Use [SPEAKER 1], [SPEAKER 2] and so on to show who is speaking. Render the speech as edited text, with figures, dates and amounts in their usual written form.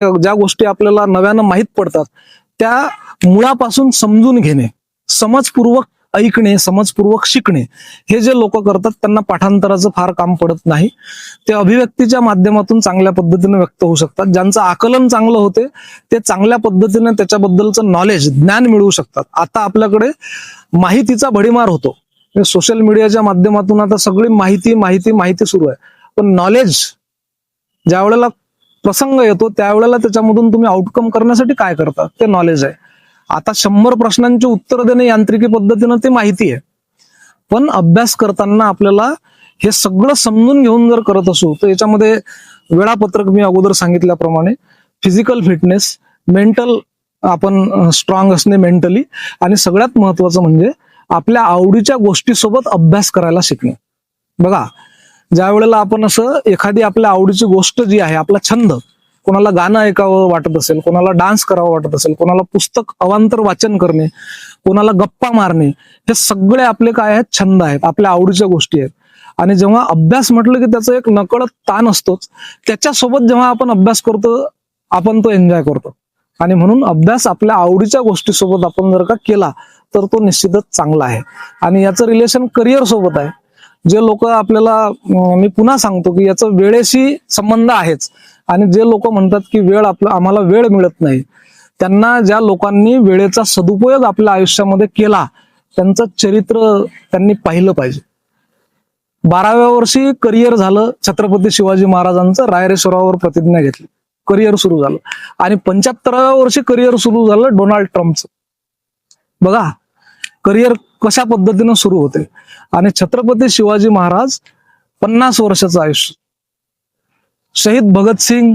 [SPEAKER 1] ज्या गोष्टी आपल्याला नव्यानं माहीत पडतात त्या मुळापासून समजून घेणे, समजपूर्वक ऐकणे, समजपूर्वक शिकणे, हे जे लोक करतात त्यांना पाठांतराचं फार काम पडत नाही. ते अभिव्यक्तीच्या माध्यमातून चांगल्या पद्धतीने व्यक्त होऊ शकतात. ज्यांचं आकलन चांगलं होते ते चांगल्या पद्धतीने त्याच्याबद्दलचं नॉलेज, ज्ञान मिळवू शकतात. आता आपल्याकडे माहितीचा भडीमार होतो. सोशल मीडियाच्या माध्यमातून आता सगळी माहिती माहिती माहिती सुरू आहे. पण नॉलेज ज्या वेळेला प्रसंग येतो त्यावेळेला त्याच्यामधून तुम्ही आउटकम करण्यासाठी काय करता ते नॉलेज आहे. आता 100 प्रश्नांची उत्तर देणे यांत्रिकी पद्धतीनं ते माहिती आहे. पण अभ्यास करताना आपल्याला हे सगळं समजून घेऊन जर करत असू तर याच्यामध्ये वेळापत्रक मी अगोदर सांगितल्याप्रमाणे, फिजिकल फिटनेस, मेंटल आपण स्ट्रॉंग असणे मेंटली, आणि सगळ्यात महत्वाचं म्हणजे आपल्या आवडीच्या गोष्टीसोबत अभ्यास करायला शिकणे. बघा, ज्या वेळेला आपण असं एखादी आपल्या आवडीची गोष्ट जी आहे, आपला छंद, कोणाला गाणं ऐकावं वाटत असेल, कोणाला डान्स करावं वाटत असेल, कोणाला पुस्तक अवांतर वाचन करणे, कोणाला गप्पा मारणे, हे सगळे आपले काय आहेत, छंद आहेत, आपल्या आवडीच्या गोष्टी आहेत. आणि जेव्हा अभ्यास म्हटलं की त्याचा एक नकळत ताण असतोच, त्याच्यासोबत जेव्हा आपण अभ्यास करतो आपण तो एन्जॉय करतो. आणि म्हणून अभ्यास आपल्या आवडीच्या गोष्टीसोबत आपण जर का केला तर तो निश्चितच चांगला आहे. आणि याचं रिलेशन करिअर सोबत आहे. जे लोक आपल्याला, मी पुन्हा सांगतो की याचं वेळेशी संबंध आहेच, आणि जे लोक म्हणतात की आम्हाला वेळ मिळत नाही, त्यांना, ज्या लोकांनी वेळेचा सदुपयोग आपल्या आयुष्यामध्ये केला त्यांचं चरित्र त्यांनी पाहिलं पाहिजे. 12व्या वर्षी करिअर झालं छत्रपती शिवाजी महाराजांचं, रायरेश्वरावर प्रतिज्ञा घेतली, करिअर सुरू झालं. आणि 75व्या वर्षी करिअर सुरू झालं डोनाल्ड ट्रम्पचं. बघा करिअर कशा पद्धतीनं सुरू होते. आणि छत्रपती शिवाजी महाराज 50 वर्षाचं आयुष्य, शहीद भगतसिंग